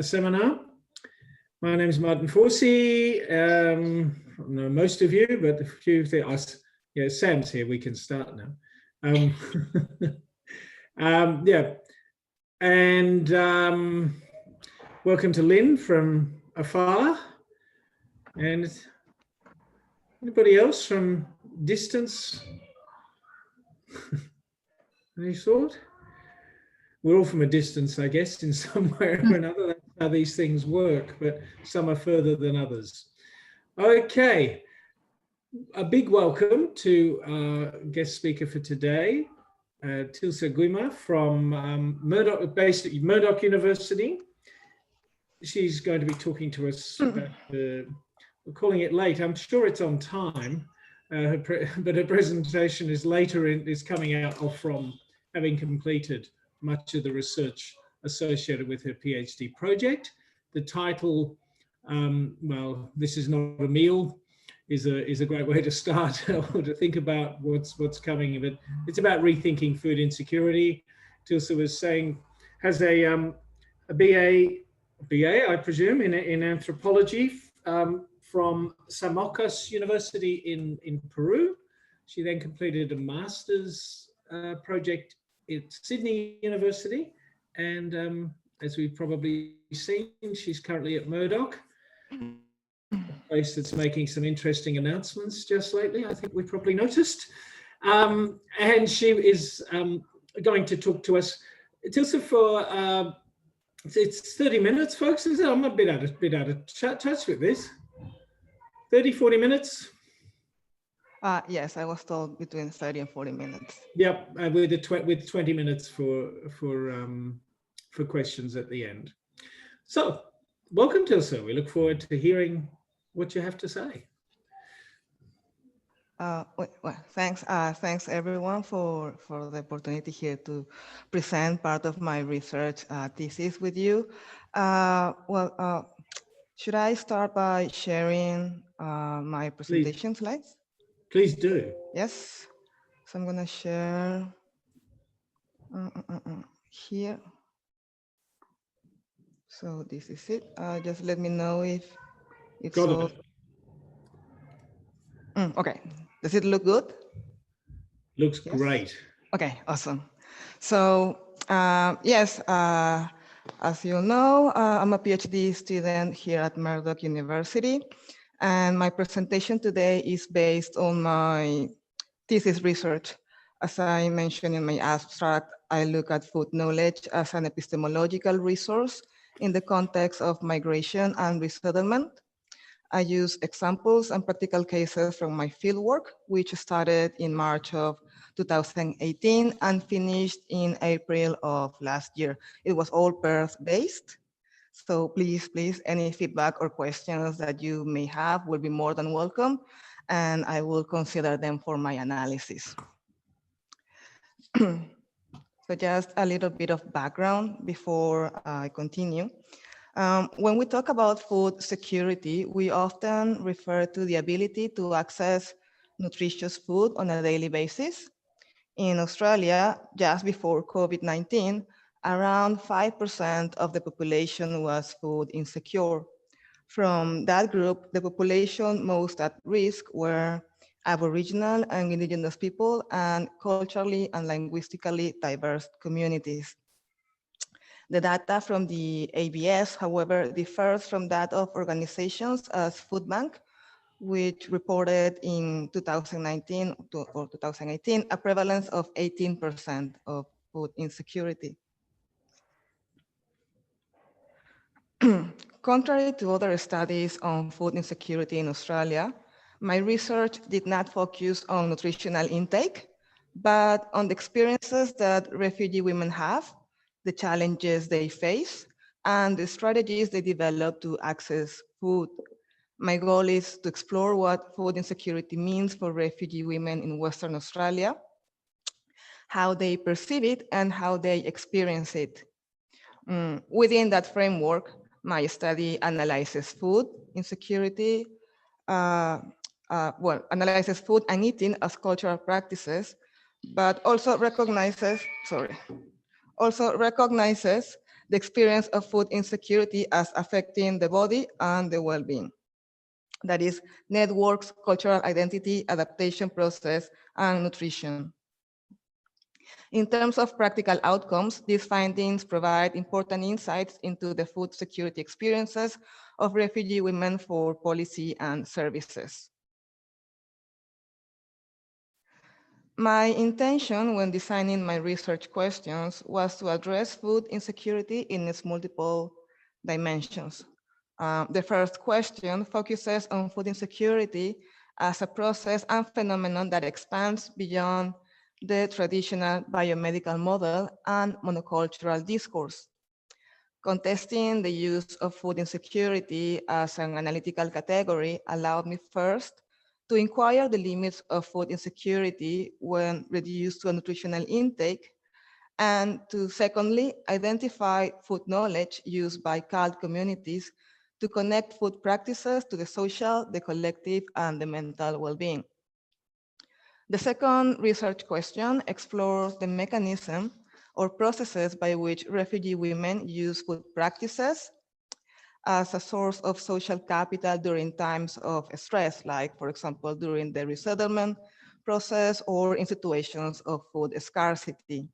seminar. My name is Martin Forsey. I know most of you, but a few of us, yeah, Sam's here. We can start now. And welcome to Lynn from afar. And anybody else from distance? Any thought? We're all from a distance, I guess, in some way or another. That's how these things work, but some are further than others. Okay, a big welcome to our guest speaker for today, Tilsa Guima from Murdoch, based at Murdoch University. She's going to be talking to us about we're calling it late. I'm sure it's on time, but her presentation is later is coming out from having completed much of the research associated with her PhD project. The title, well, this is not a meal, is a great way to start or to think about what's coming. But it's about rethinking food insecurity. Tilsa was saying has a BA, I presume, in anthropology from San Marcos University in Peru. She then completed a master's project at Sydney University, and as we've probably seen, she's currently at Murdoch, a place that's making some interesting announcements just lately, I think we probably noticed. And she is going to talk to us, Tilsa, for it's 30 minutes, folks. I'm a bit out of touch with this. 30, 40 minutes. Yes, I was told between 30 and 40 minutes. Yep, with 20 minutes for questions at the end. So, welcome, Tilsa. We look forward to hearing what you have to say. Well, thanks everyone for the opportunity here to present part of my research thesis with you. Should I start by sharing my presentation slides? Please do. Yes. So I'm going to share here. So this is it. Just let me know if it's all. Okay. Does it look good? Looks great. Okay, awesome. So yes, as you know, I'm a PhD student here at Murdoch University. And my presentation today is based on my thesis research. As I mentioned in my abstract, I look at food knowledge as an epistemological resource in the context of migration and resettlement. I use examples and practical cases from my fieldwork, which started in March of 2018 and finished in April of last year. It was all Perth-based. So please, any feedback or questions that you may have will be more than welcome, and I will consider them for my analysis. So just a little bit of background before I continue. When we talk about food security, we often refer to the ability to access nutritious food on a daily basis. In Australia, just before COVID-19, around 5% of the population was food insecure. From that group, the population most at risk were Aboriginal and Indigenous people and culturally and linguistically diverse communities. The data from the ABS, however, differs from that of organizations as Foodbank, which reported in 2019 or 2018 a prevalence of 18% of food insecurity. Contrary to other studies on food insecurity in Australia, my research did not focus on nutritional intake, but on the experiences that refugee women have, the challenges they face, and the strategies they develop to access food. My goal is to explore what food insecurity means for refugee women in Western Australia, how they perceive it, and how they experience it. Within that framework, my study analyzes food insecurity, analyzes food and eating as cultural practices, but also recognizes the experience of food insecurity as affecting the body and the well-being. That is, networks, cultural identity, adaptation process, and nutrition. In terms of practical outcomes, these findings provide important insights into the food security experiences of refugee women for policy and services. My intention when designing my research questions was to address food insecurity in its multiple dimensions. The first question focuses on food insecurity as a process and phenomenon that expands beyond the traditional biomedical model and monocultural discourse. Contesting the use of food insecurity as an analytical category allowed me first to inquire the limits of food insecurity when reduced to a nutritional intake, and to secondly, identify food knowledge used by CALD communities to connect food practices to the social, the collective, and the mental well-being. The second research question explores the mechanism or processes by which refugee women use food practices as a source of social capital during times of stress, like, for example, during the resettlement process or in situations of food scarcity.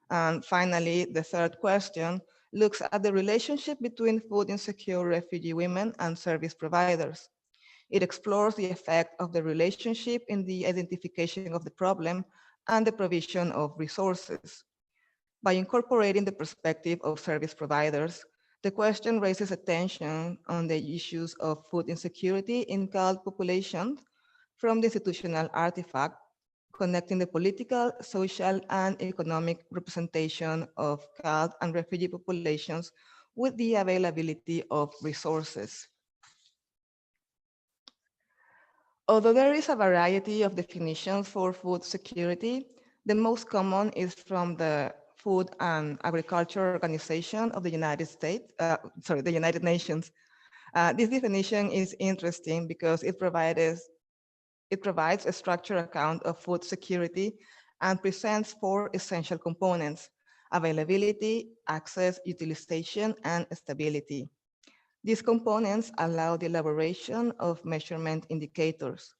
And finally, the third question looks at the relationship between food insecure refugee women and service providers. It explores the effect of the relationship in the identification of the problem and the provision of resources. By incorporating the perspective of service providers, the question raises attention on the issues of food insecurity in CALD populations from the institutional artifact, connecting the political, social, and economic representation of CALD and refugee populations with the availability of resources. Although there is a variety of definitions for food security, the most common is from the Food and Agriculture Organization of the United States, the United Nations. This definition is interesting because it provides a structured account of food security and presents four essential components: availability, access, utilization, and stability. These components allow the elaboration of measurement indicators.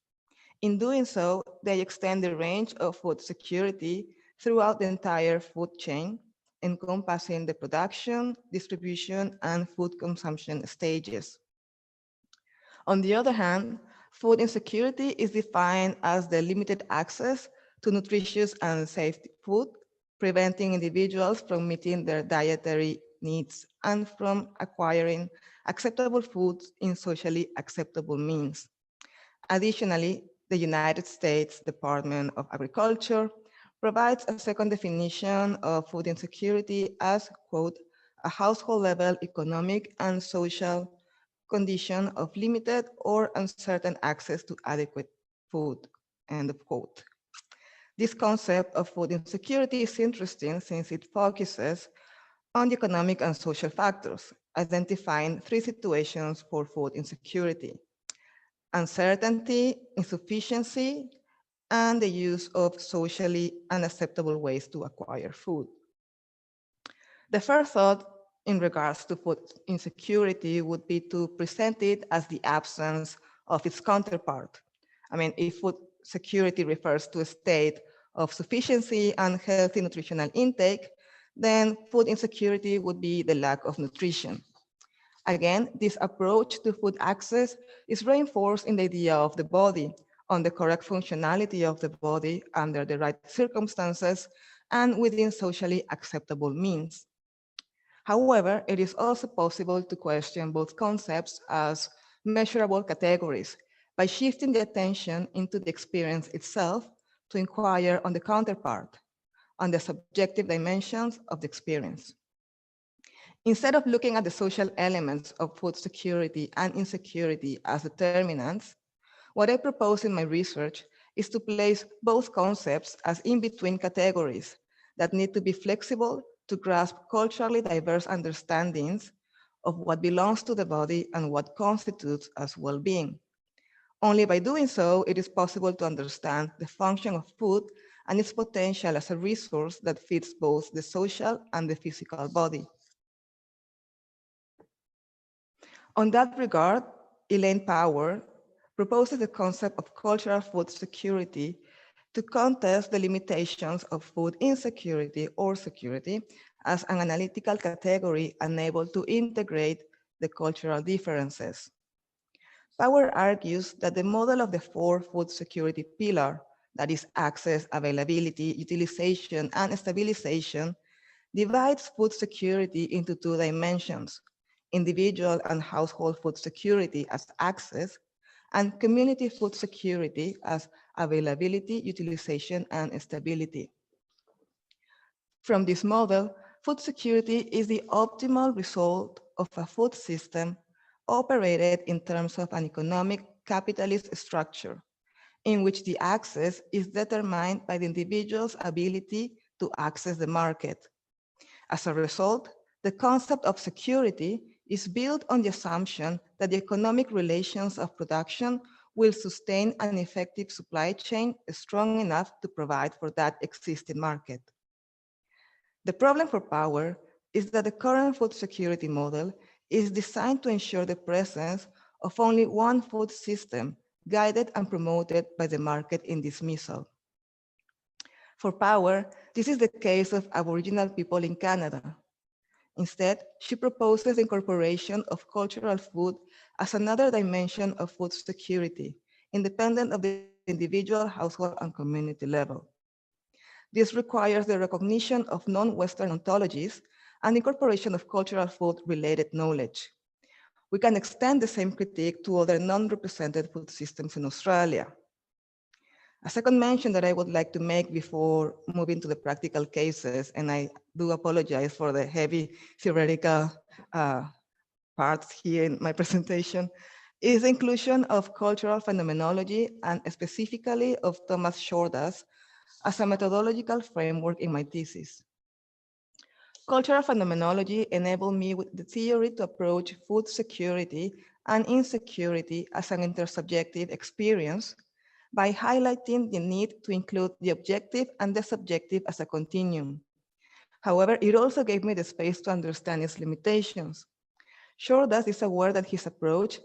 In doing so, they extend the range of food security throughout the entire food chain, encompassing the production, distribution, and food consumption stages. On the other hand, food insecurity is defined as the limited access to nutritious and safe food, preventing individuals from meeting their dietary needs and from acquiring acceptable foods in socially acceptable means. Additionally, the United States Department of Agriculture provides a second definition of food insecurity as, quote, a household level economic and social condition of limited or uncertain access to adequate food, end of quote. This concept of food insecurity is interesting since it focuses on the economic and social factors, identifying three situations for food insecurity: uncertainty, insufficiency, and the use of socially unacceptable ways to acquire food. The first thought in regards to food insecurity would be to present it as the absence of its counterpart. I mean, if food security refers to a state of sufficiency and healthy nutritional intake, then food insecurity would be the lack of nutrition. Again, this approach to food access is reinforced in the idea of the body, on the correct functionality of the body under the right circumstances and within socially acceptable means. However, it is also possible to question both concepts as measurable categories by shifting the attention into the experience itself to inquire on the counterpart, on the subjective dimensions of the experience. Instead of looking at the social elements of food security and insecurity as determinants, what I propose in my research is to place both concepts as in-between categories that need to be flexible to grasp culturally diverse understandings of what belongs to the body and what constitutes as well-being. Only by doing so, it is possible to understand the function of food and its potential as a resource that fits both the social and the physical body. On that regard, Elaine Power proposes the concept of cultural food security to contest the limitations of food insecurity or security as an analytical category unable to integrate the cultural differences. Power argues that the model of the four food security pillar, that is access, availability, utilization, and stabilization, divides food security into two dimensions: individual and household food security as access, and community food security as availability, utilization, and stability. From this model, food security is the optimal result of a food system operated in terms of an economic capitalist structure, in which the access is determined by the individual's ability to access the market. As a result, the concept of security is built on the assumption that the economic relations of production will sustain an effective supply chain strong enough to provide for that existing market. The problem for Power is that the current food security model is designed to ensure the presence of only one food system guided and promoted by the market in dismissal. For Power, this is the case of Aboriginal people in Canada. Instead, she proposes the incorporation of cultural food as another dimension of food security, independent of the individual, household, and community level. This requires the recognition of non-Western ontologies and incorporation of cultural food-related knowledge. We can extend the same critique to other non-represented food systems in Australia. A second mention that I would like to make before moving to the practical cases, and I do apologize for the heavy theoretical parts here in my presentation, is the inclusion of cultural phenomenology and specifically of Thomas Shordas as a methodological framework in my thesis. Cultural phenomenology enabled me with the theory to approach food security and insecurity as an intersubjective experience by highlighting the need to include the objective and the subjective as a continuum. However, it also gave me the space to understand its limitations. Shordas is aware that his approach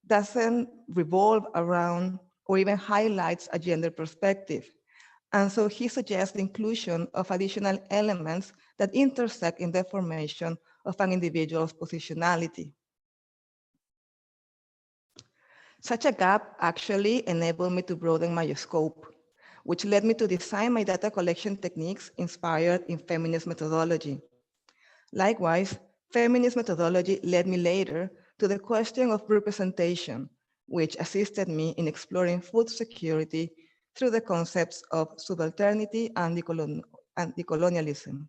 doesn't revolve around or even highlights a gender perspective. And so he suggests the inclusion of additional elements that intersect in the formation of an individual's positionality. Such a gap actually enabled me to broaden my scope, which led me to design my data collection techniques inspired in feminist methodology. Likewise, feminist methodology led me later to the question of representation, which assisted me in exploring food security through the concepts of subalternity and decolonialism.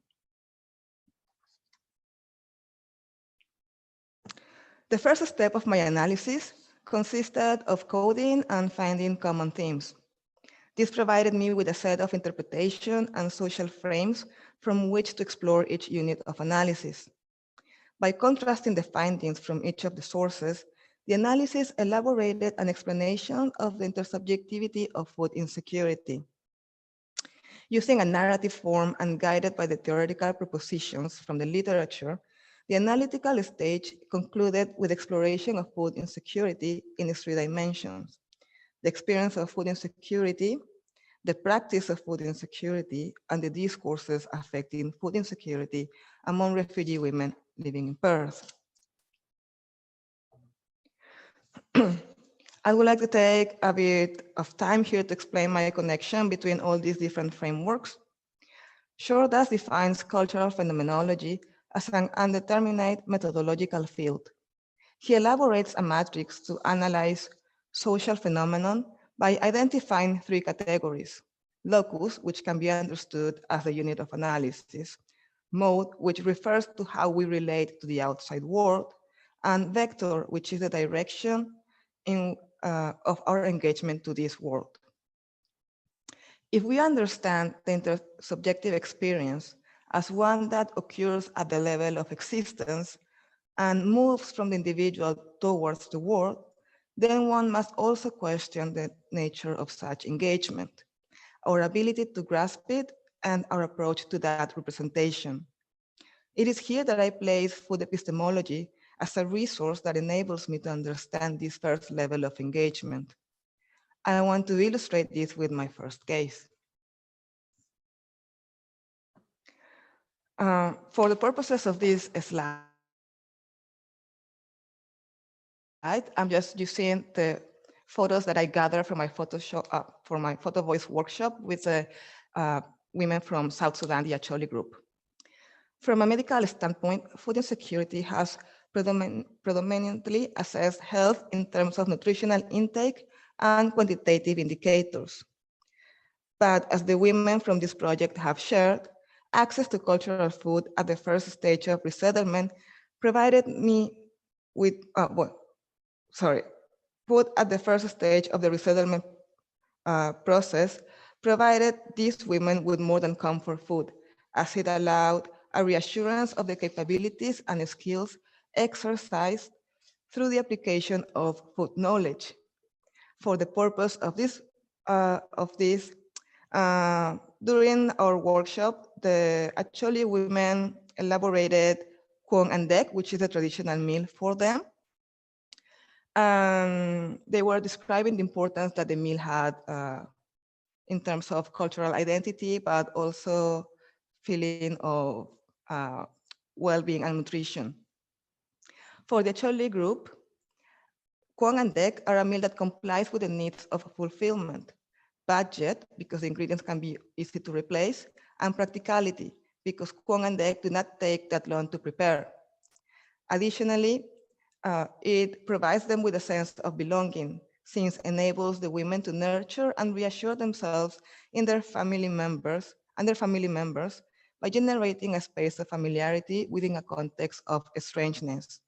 The first step of my analysis consisted of coding and finding common themes. This provided me with a set of interpretation and social frames from which to explore each unit of analysis. By contrasting the findings from each of the sources, the analysis elaborated an explanation of the intersubjectivity of food insecurity. Using a narrative form and guided by the theoretical propositions from the literature, the analytical stage concluded with exploration of food insecurity in its three dimensions: the experience of food insecurity, the practice of food insecurity, and the discourses affecting food insecurity among refugee women living in Perth. I would like to take a bit of time here to explain my connection between all these different frameworks. Shordas defines cultural phenomenology as an undetermined methodological field. He elaborates a matrix to analyze social phenomenon by identifying three categories: locus, which can be understood as a unit of analysis; mode, which refers to how we relate to the outside world; and vector, which is the direction of our engagement to this world. If we understand the intersubjective experience as one that occurs at the level of existence and moves from the individual towards the world, then one must also question the nature of such engagement, our ability to grasp it, and our approach to that representation. It is here that I place food epistemology as a resource that enables me to understand this first level of engagement. I want to illustrate this with my first case. For the purposes of this slide, I'm just using the photos that I gathered from my for my photo voice workshop with the women from South Sudan, the Acholi group. From a medical standpoint, food insecurity has predominantly assessed health in terms of nutritional intake and quantitative indicators. But as the women from this project have shared, access to cultural food at the first stage of resettlement provided me with, food at the first stage of the resettlement process provided these women with more than comfort food, as it allowed a reassurance of the capabilities and skills exercised through the application of food knowledge. For the purpose of this, during our workshop, actually women elaborated kwon and dek, which is a traditional meal for them. And they were describing the importance that the meal had in terms of cultural identity, but also feeling of well-being and nutrition. For the Chole group, kwon and dek are a meal that complies with the needs of fulfillment, budget, because the ingredients can be easy to replace, and practicality, because kwon and dek do not take that long to prepare. Additionally, it provides them with a sense of belonging, since it enables the women to nurture and reassure themselves in their family members by generating a space of familiarity within a context of strangeness.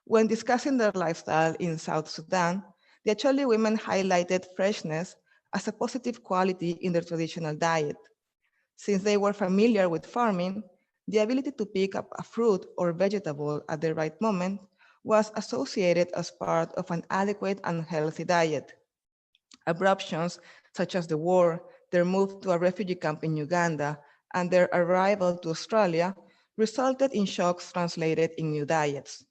When discussing their lifestyle in South Sudan, the Acholi women highlighted freshness as a positive quality in their traditional diet. Since they were familiar with farming, the ability to pick up a fruit or vegetable at the right moment was associated as part of an adequate and healthy diet. Abruptions such as the war, their move to a refugee camp in Uganda, and their arrival to Australia resulted in shocks translated in new diets.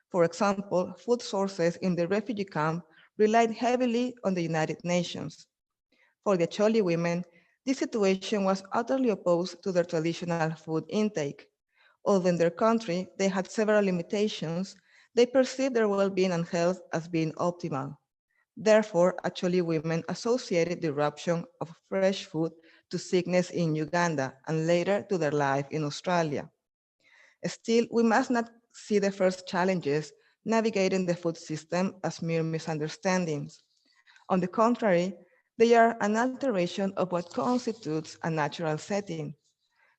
For example, food sources in the refugee camp relied heavily on the United Nations. For the Acholi women, this situation was utterly opposed to their traditional food intake. Although in their country they had several limitations, they perceived their well-being and health as being optimal. Therefore, Acholi women associated the eruption of fresh food to sickness in Uganda and later to their life in Australia. Still, we must not see the first challenges navigating the food system as mere misunderstandings. On the contrary, they are an alteration of what constitutes a natural setting.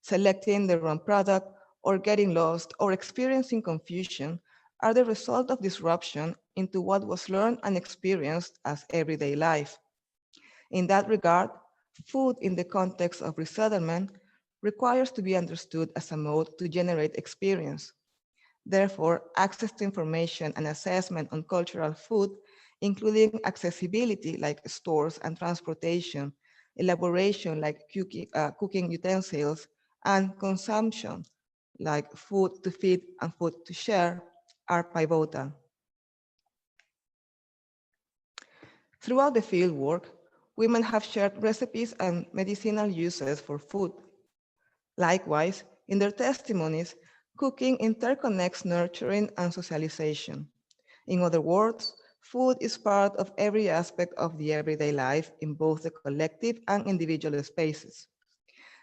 Selecting the wrong product or getting lost or experiencing confusion are the result of disruption into what was learned and experienced as everyday life. In that regard, food in the context of resettlement requires to be understood as a mode to generate experience. Therefore, access to information and assessment on cultural food, including accessibility like stores and transportation, elaboration like cooking utensils, and consumption like food to feed and food to share are pivotal. Throughout the fieldwork, women have shared recipes and medicinal uses for food. Likewise, in their testimonies, cooking interconnects nurturing and socialization. In other words, food is part of every aspect of the everyday life in both the collective and individual spaces.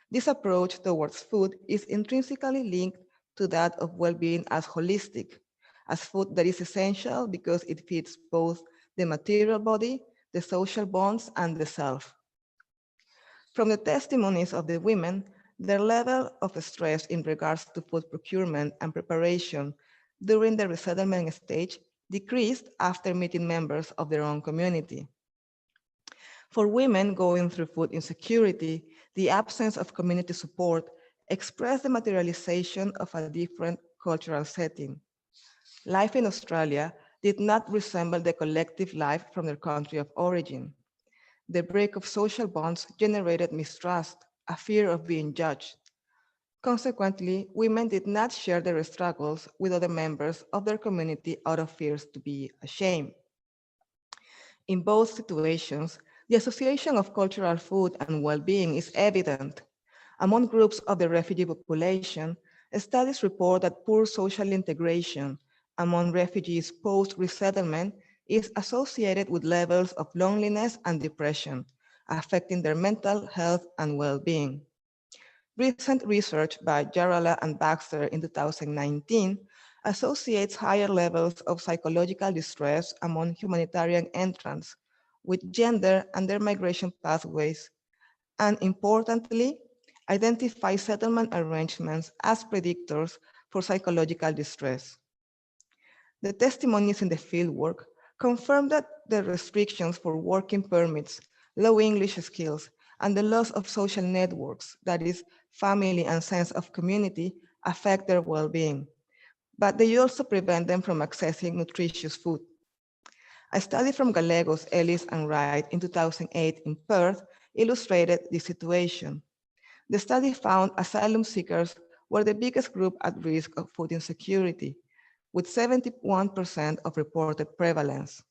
This approach towards food is intrinsically linked to that of well-being as holistic, as food that is essential because it feeds both the material body, the social bonds, and the self. From the testimonies of the women, their level of stress in regards to food procurement and preparation during the resettlement stage decreased after meeting members of their own community. For women going through food insecurity, the absence of community support expressed the materialization of a different cultural setting. Life in Australia did not resemble the collective life from their country of origin. The break of social bonds generated mistrust, a fear of being judged. Consequently, women did not share their struggles with other members of their community out of fears to be ashamed. In both situations, the association of cultural food and well-being is evident. Among groups of the refugee population, studies report that poor social integration among refugees post-resettlement is associated with levels of loneliness and depression, affecting their mental health and well-being. Recent research by Jarala and Baxter in 2019 associates higher levels of psychological distress among humanitarian entrants with gender and their migration pathways, and importantly, identify settlement arrangements as predictors for psychological distress. The testimonies in the fieldwork confirm that the restrictions for working permits, low English skills, and the loss of social networks, that is, family and sense of community, affect their well-being. But they also prevent them from accessing nutritious food. A study from Gallegos, Ellis, and Wright in 2008 in Perth illustrated this situation. The study found asylum seekers were the biggest group at risk of food insecurity, with 71% of reported prevalence.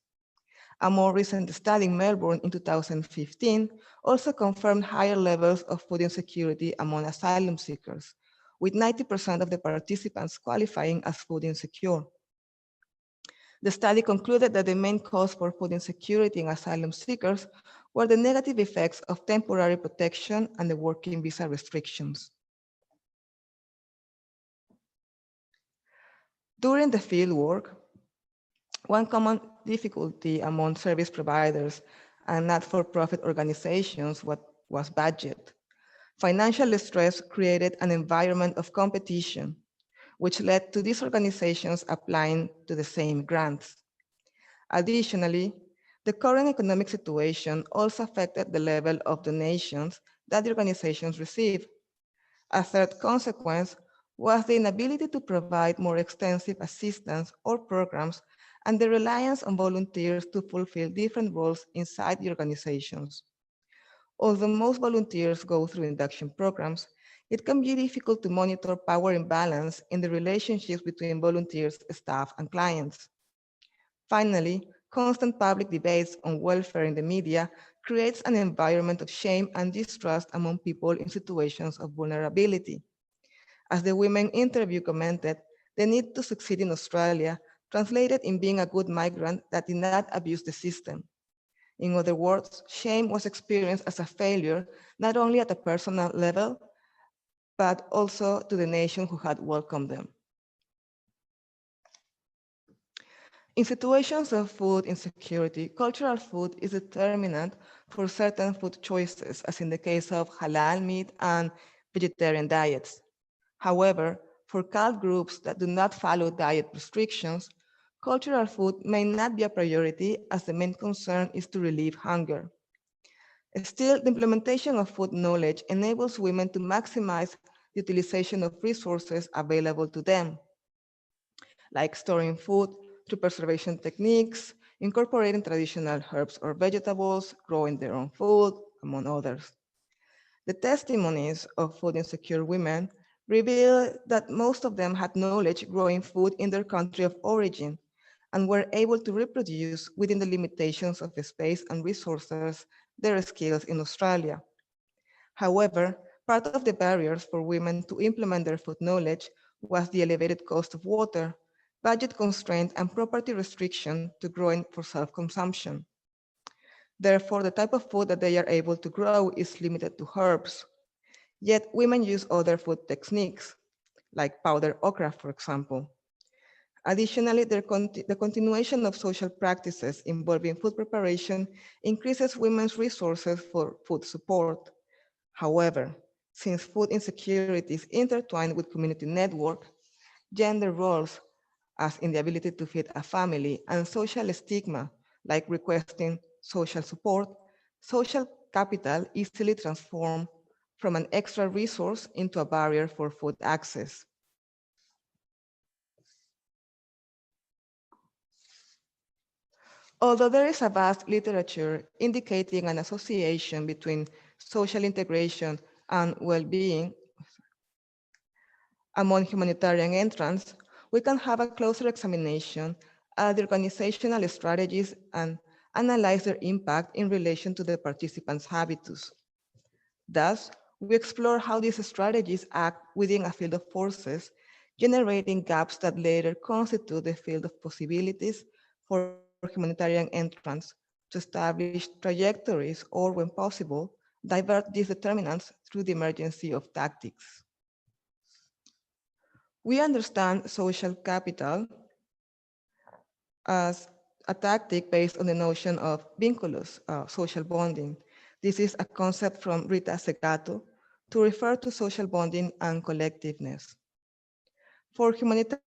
A more recent study in Melbourne in 2015 also confirmed higher levels of food insecurity among asylum seekers, with 90% of the participants qualifying as food insecure. The study concluded that the main cause for food insecurity in asylum seekers were the negative effects of temporary protection and the working visa restrictions. During the fieldwork, one common difficulty among service providers and not-for-profit organizations was budget. Financial stress created an environment of competition, which led to these organizations applying to the same grants. Additionally, the current economic situation also affected the level of donations that the organizations receive. A third consequence was the inability to provide more extensive assistance or programs and the reliance on volunteers to fulfill different roles inside the organizations. Although most volunteers go through induction programs, it can be difficult to monitor power imbalance in the relationships between volunteers, staff, and clients. Finally, constant public debates on welfare in the media creates an environment of shame and distrust among people in situations of vulnerability. As the women interview commented, the need to succeed in Australia translated in being a good migrant that did not abuse the system. In other words, shame was experienced as a failure, not only at a personal level, but also to the nation who had welcomed them. In situations of food insecurity, cultural food is a determinant for certain food choices, as in the case of halal meat and vegetarian diets. However, for cult groups that do not follow diet restrictions, cultural food may not be a priority as the main concern is to relieve hunger. Still, the implementation of food knowledge enables women to maximize the utilization of resources available to them, like storing food through preservation techniques, incorporating traditional herbs or vegetables, growing their own food, among others. The testimonies of food insecure women reveal that most of them had knowledge growing food in their country of origin and were able to reproduce within the limitations of the space and resources their skills in Australia. However, part of the barriers for women to implement their food knowledge was the elevated cost of water, budget constraint, and property restriction to growing for self-consumption. Therefore, the type of food that they are able to grow is limited to herbs. Yet women use other food techniques, like powdered okra, for example. Additionally, the continuation of social practices involving food preparation increases women's resources for food support. However, since food insecurity is intertwined with community network, gender roles, as in the ability to feed a family, and social stigma, like requesting social support, social capital easily transform from an extra resource into a barrier for food access. Although there is a vast literature indicating an association between social integration and well-being, Among humanitarian entrants, we can have a closer examination at the organizational strategies and analyze their impact in relation to the participants' habitus. Thus, we explore how these strategies act within a field of forces, generating gaps that later constitute the field of possibilities for humanitarian entrants to establish trajectories or, when possible, divert these determinants through the emergency of tactics. We understand social capital as a tactic based on the notion of vinculus, social bonding. This is a concept from Rita Segato to refer to social bonding and collectiveness. For humanitarian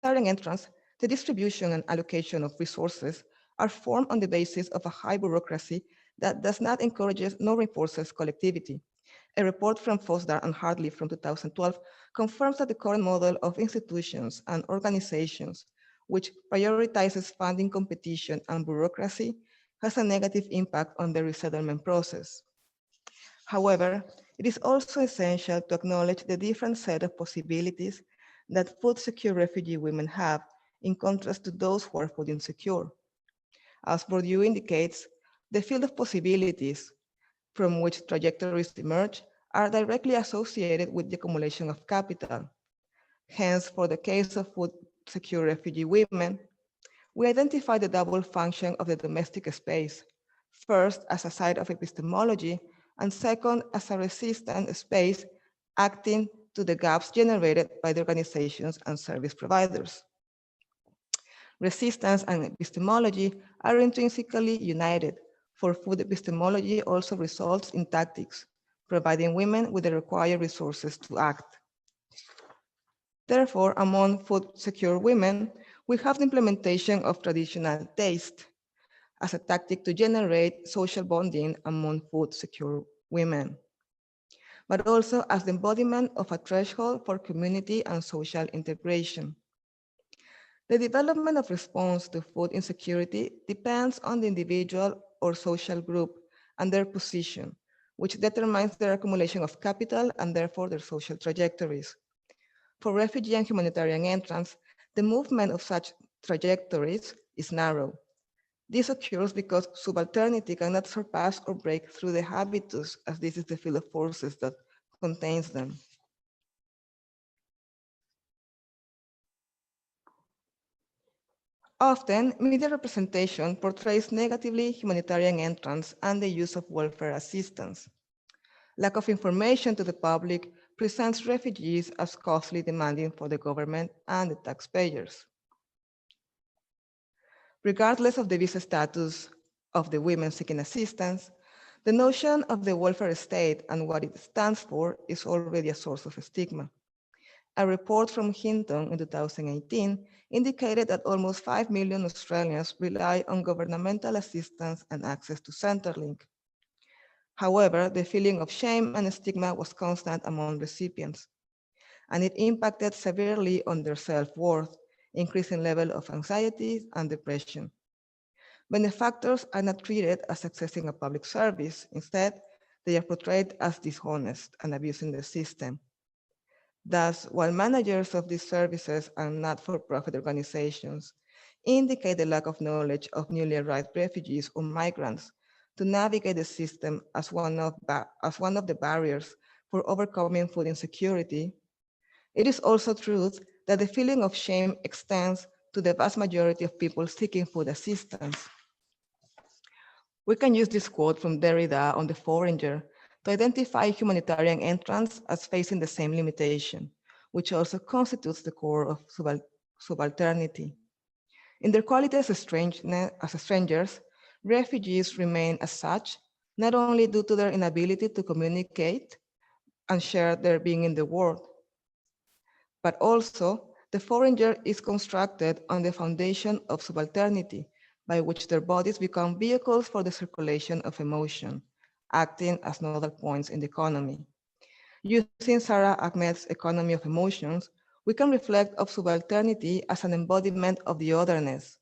entrants, the distribution and allocation of resources are formed on the basis of a high bureaucracy that does not encourage nor reinforces collectivity. A report from Fosdar and Hartley from 2012 confirms that the current model of institutions and organizations, which prioritizes funding competition and bureaucracy, has a negative impact on the resettlement process. However, it is also essential to acknowledge the different set of possibilities that food-secure refugee women have in contrast to those who are food insecure. As Bourdieu indicates, the field of possibilities from which trajectories emerge are directly associated with the accumulation of capital. Hence, for the case of food-secure refugee women, we identify the double function of the domestic space, first as a site of epistemology, and second as a resistant space acting to the gaps generated by the organizations and service providers. Resistance and epistemology are intrinsically united, for food epistemology also results in tactics, providing women with the required resources to act. Therefore, among food-secure women, we have the implementation of traditional taste as a tactic to generate social bonding among food-secure women, but also as the embodiment of a threshold for community and social integration. The development of response to food insecurity depends on the individual or social group and their position, which determines their accumulation of capital and therefore their social trajectories. For refugee and humanitarian entrants, the movement of such trajectories is narrow. This occurs because subalternity cannot surpass or break through the habitus, as this is the field of forces that contains them. Often, media representation portrays negatively humanitarian entrants and the use of welfare assistance. Lack of information to the public presents refugees as costly, demanding for the government and the taxpayers. Regardless of the visa status of the women seeking assistance, the notion of the welfare state and what it stands for is already a source of stigma. A report from Hinton in 2018 indicated that almost 5 million Australians rely on governmental assistance and access to Centrelink. However, the feeling of shame and stigma was constant among recipients, and it impacted severely on their self-worth, increasing level of anxiety and depression. Benefactors are not treated as accessing a public service. Instead, they are portrayed as dishonest and abusing the system. Thus, while managers of these services and not-for-profit organizations indicate the lack of knowledge of newly arrived refugees or migrants to navigate the system as one of the barriers for overcoming food insecurity, it is also true that the feeling of shame extends to the vast majority of people seeking food assistance. We can use this quote from Derrida on The Foreigner to identify humanitarian entrants as facing the same limitation, which also constitutes the core of subalternity. In their quality as strangers, refugees remain as such, not only due to their inability to communicate and share their being in the world, but also the foreigner is constructed on the foundation of subalternity, by which their bodies become vehicles for the circulation of emotion, acting as nodal points in the economy. Using Sarah Ahmed's economy of emotions, we can reflect of subalternity as an embodiment of the otherness.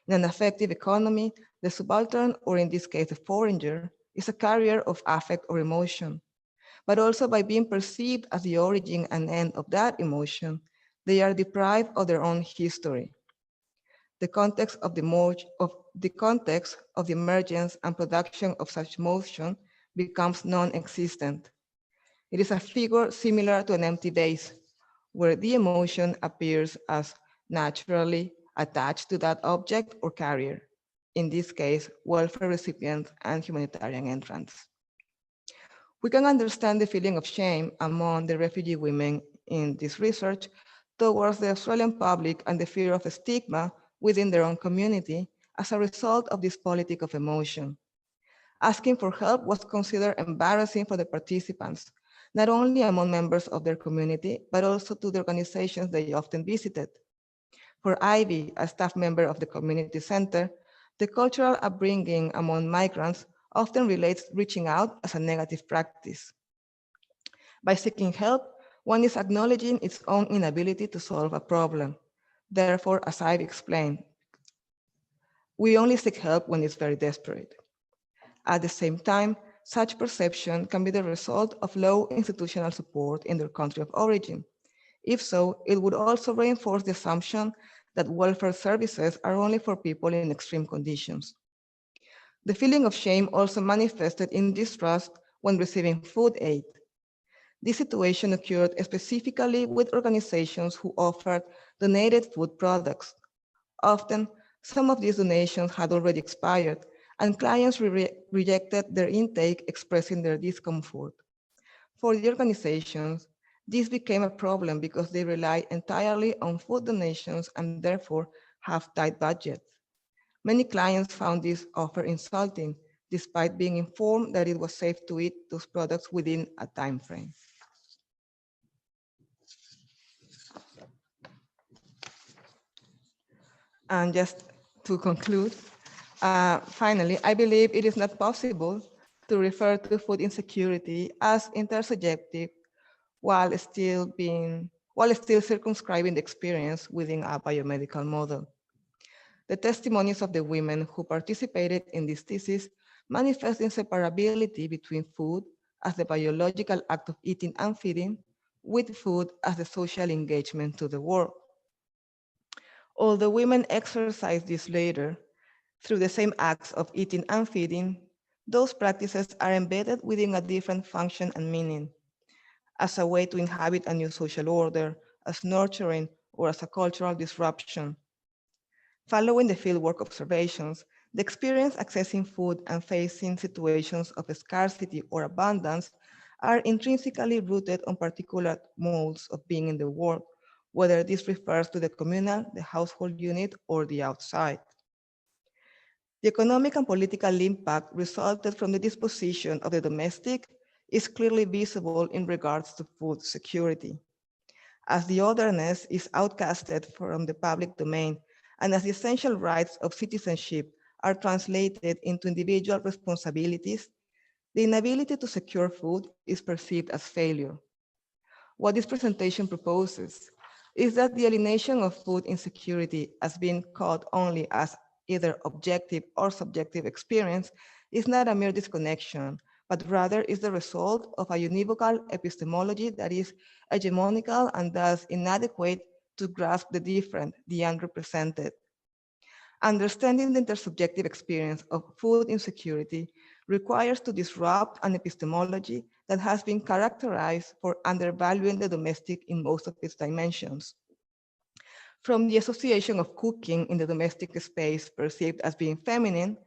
In an affective economy, the subaltern, or in this case, the foreigner, is a carrier of affect or emotion. but also by being perceived as the origin and end of that emotion, they are deprived of their own history. The context of the emergence and production of such motion becomes non-existent. It is a figure similar to an empty vase, where the emotion appears as naturally attached to that object or carrier, in this case, welfare recipient and humanitarian entrants. We can understand the feeling of shame among the refugee women in this research towards the Australian public and the fear of stigma within their own community as a result of this politic of emotion. Asking for help was considered embarrassing for the participants, not only among members of their community, but also to the organizations they often visited. For Ivy, a staff member of the community center, the cultural upbringing among migrants often relates reaching out as a negative practice. By seeking help, one is acknowledging its own inability to solve a problem. Therefore, as I've explained, we only seek help when it's very desperate. At the same time, such perception can be the result of low institutional support in their country of origin. If so, it would also reinforce the assumption that welfare services are only for people in extreme conditions. The feeling of shame also manifested in distrust when receiving food aid. This situation occurred specifically with organizations who offered donated food products. Often, some of these donations had already expired, and clients rejected their intake, expressing their discomfort. For the organizations, this became a problem because they rely entirely on food donations and therefore have tight budgets. Many clients found this offer insulting, despite being informed that it was safe to eat those products within a time frame. And just to conclude, finally, I believe it is not possible to refer to food insecurity as intersubjective while still circumscribing the experience within a biomedical model. The testimonies of the women who participated in this thesis manifest inseparability between food as the biological act of eating and feeding, with food as the social engagement to the world. Although women exercise this later through the same acts of eating and feeding, those practices are embedded within a different function and meaning, as a way to inhabit a new social order, as nurturing, or as a cultural disruption. Following the fieldwork observations, the experience accessing food and facing situations of scarcity or abundance are intrinsically rooted on particular modes of being in the world, whether this refers to the communal, the household unit, or the outside. The economic and political impact resulted from the disposition of the domestic is clearly visible in regards to food security. As the otherness is outcasted from the public domain, and as the essential rights of citizenship are translated into individual responsibilities, the inability to secure food is perceived as failure. What this presentation proposes is that the alienation of food insecurity as being caught only as either objective or subjective experience is not a mere disconnection, but rather is the result of a univocal epistemology that is hegemonical and thus inadequate to grasp the different, the unrepresented. Understanding the intersubjective experience of food insecurity requires to disrupt an epistemology that has been characterized for undervaluing the domestic in most of its dimensions. From the association of cooking in the domestic space perceived as being feminine,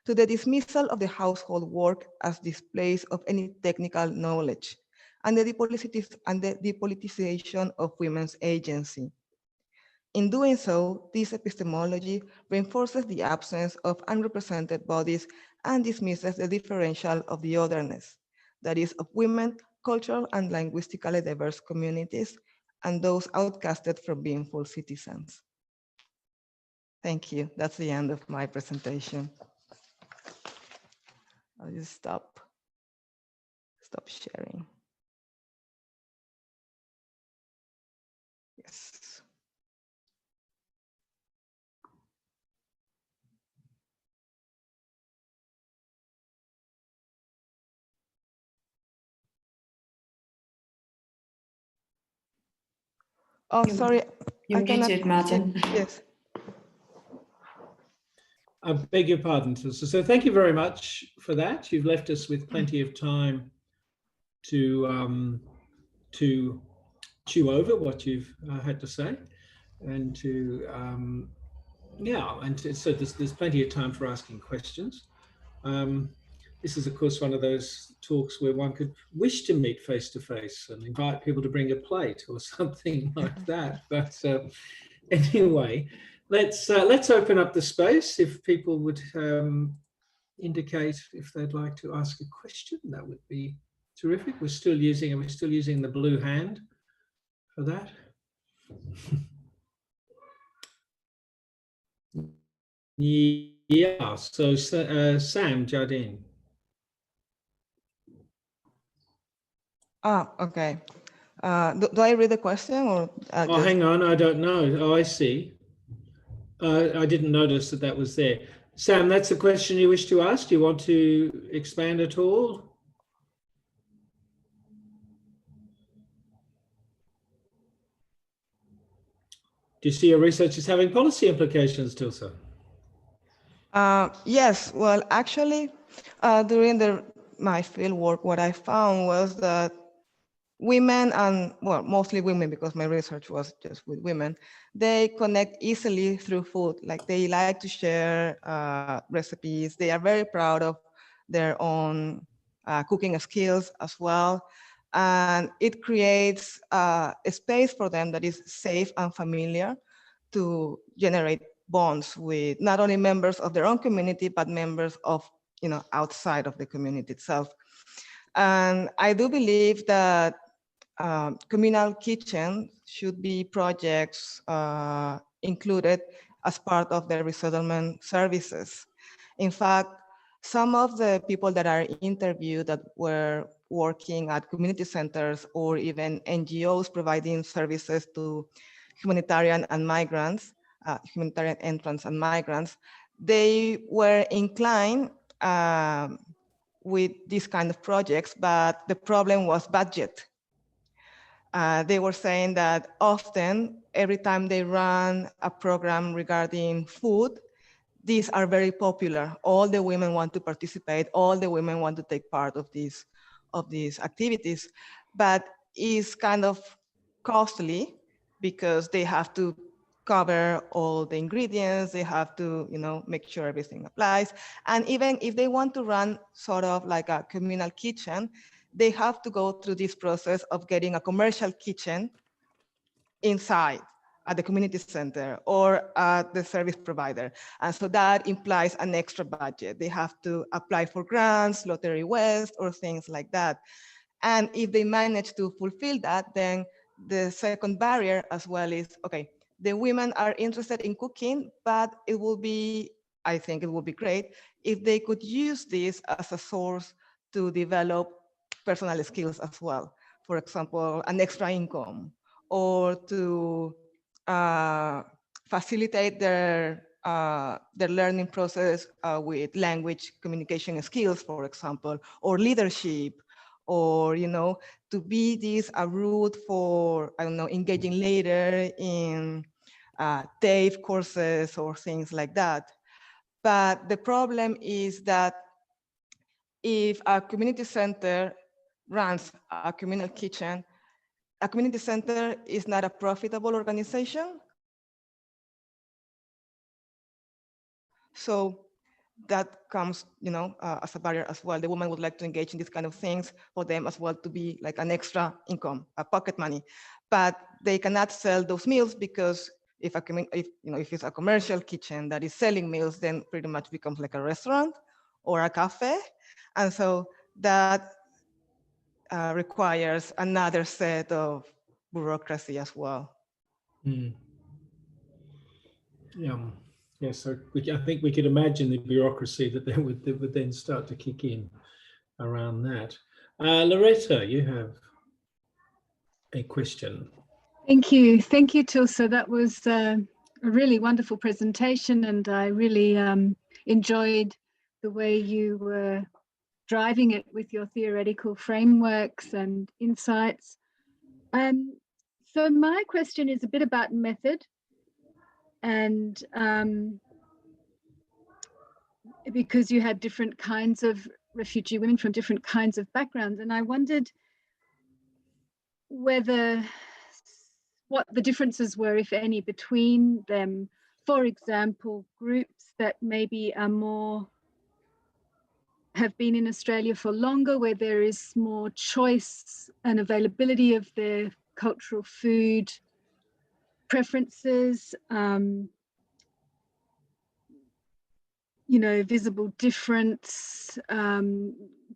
to the dismissal of the household work as displays of any technical knowledge, and the depoliticization of women's agency. In doing so, this epistemology reinforces the absence of unrepresented bodies and dismisses the differential of the otherness, that is, of women, cultural and linguistically diverse communities, and those outcasted from being full citizens. Thank you. That's the end of my presentation. I'll just stop sharing. Yes. Oh, sorry. You're I cannot muted, Martin. Yes. I beg your pardon, Tilsa. So thank you very much for that. You've left us with plenty of time to chew over what you've had to say, and to so there's plenty of time for asking questions. This is, of course, one of those talks where one could wish to meet face to face and invite people to bring a plate or something like that. But anyway, let's open up the space. If people would indicate if they'd like to ask a question, that would be terrific. We're still using the blue hand for that. Yeah. So Sam Jardine. Okay. Do I read the question or? Oh, hang on. I don't know. Oh, I see. I didn't notice that was there. Sam, that's the question you wish to ask. Do you want to expand at all? Do you see your research as having policy implications, Tilsa? Yes. Well, actually, during my field work, what I found was that women, and well, mostly women, because my research was just with women, they connect easily through food. Like, they like to share recipes. They are very proud of their own cooking skills as well. And it creates a space for them that is safe and familiar to generate bonds with not only members of their own community, but members of, outside of the community itself. And I do believe that communal kitchens should be projects included as part of the resettlement services. In fact, some of the people that are interviewed that were working at community centers or even NGOs providing services to humanitarian and migrants, humanitarian entrants and migrants, they were inclined with these kind of projects, but the problem was budget. They were saying that often, every time they run a program regarding food, these are very popular. All the women want to participate. All the women want to take part of these activities, but it's kind of costly because they have to cover all the ingredients. They have to, make sure everything applies. And even if they want to run sort of like a communal kitchen, they have to go through this process of getting a commercial kitchen inside at the community center or at the service provider. And so that implies an extra budget. They have to apply for grants, Lottery West, or things like that. And if they manage to fulfill that, then the second barrier as well is, okay, the women are interested in cooking, but I think it would be great if they could use this as a source to develop personal skills as well. For example, an extra income, or to facilitate their learning process with language communication skills, for example, or leadership, or to be a route for, I don't know, engaging later in TAFE courses or things like that. But the problem is that if a community center runs a communal kitchen, a community center is not a profitable organization. So that comes, as a barrier as well. The woman would like to engage in these kind of things for them as well, to be like an extra income, a pocket money. But they cannot sell those meals because if it's a commercial kitchen that is selling meals, then pretty much becomes like a restaurant or a cafe. And so that requires another set of bureaucracy as well. Mm. Yeah. Yeah. So I think we could imagine the bureaucracy that would then start to kick in around that. Loretta, you have a question. Thank you, Tilsa. That was a really wonderful presentation, and I really enjoyed the way you were driving it with your theoretical frameworks and insights. So my question is a bit about method, and because you had different kinds of refugee women from different kinds of backgrounds, and I wondered whether what the differences were, if any, between them. For example, groups that maybe are more, have been in Australia for longer, where there is more choice and availability of their cultural food preferences, you know, visible difference,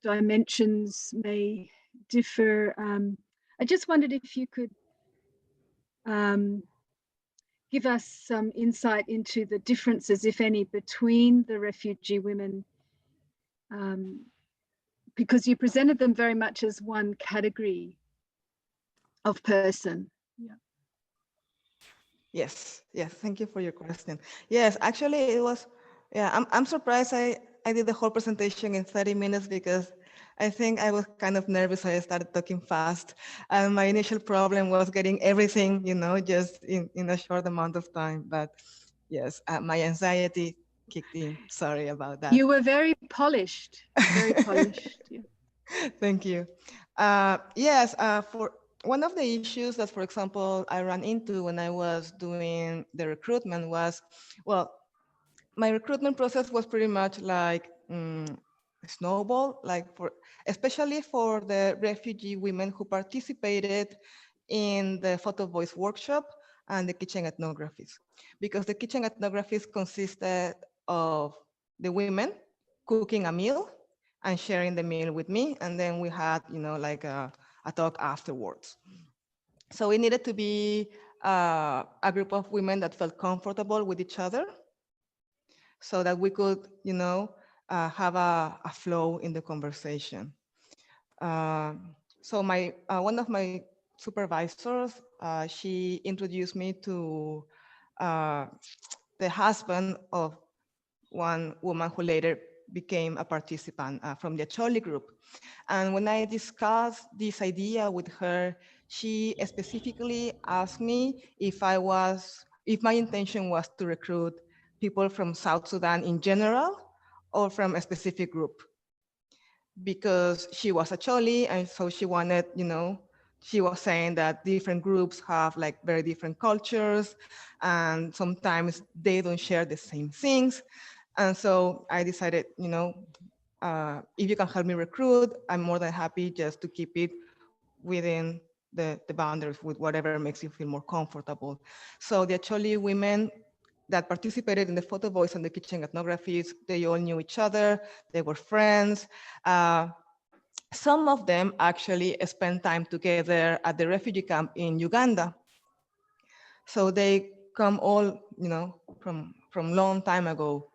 dimensions may differ. I just wondered if you could give us some insight into the differences, if any, between the refugee women, because you presented them very much as one category of person. Yeah. Yes, yes, thank you for your question. Yes, actually it was, yeah, I'm surprised I did the whole presentation in 30 minutes because I think I was kind of nervous. So I started talking fast. And my initial problem was getting everything, you know, just in a short amount of time. But yes, my anxiety kicked in. Sorry about that. You were very polished, very polished. Yeah. Thank you. Yes, for one of the issues that, for example, I ran into when I was doing the recruitment was, well, my recruitment process was pretty much like snowball, like especially for the refugee women who participated in the photo voice workshop and the kitchen ethnographies, because the kitchen ethnographies consisted of the women cooking a meal and sharing the meal with me, and then we had, you know, like a talk afterwards. So it needed to be a group of women that felt comfortable with each other, so that we could, you know, have a flow in the conversation. So one of my supervisors, she introduced me to the husband of one woman who later became a participant from the Acholi group. And when I discussed this idea with her, she specifically asked me if my intention was to recruit people from South Sudan in general or from a specific group. Because she was a Acholi, and so she wanted, you know, she was saying that different groups have like very different cultures, and sometimes they don't share the same things. And so I decided, you know, if you can help me recruit, I'm more than happy just to keep it within the boundaries with whatever makes you feel more comfortable. So the Acholi women that participated in the photo voice and the kitchen ethnographies, they all knew each other, they were friends. Some of them actually spent time together at the refugee camp in Uganda. So they come all, you know, from long time ago.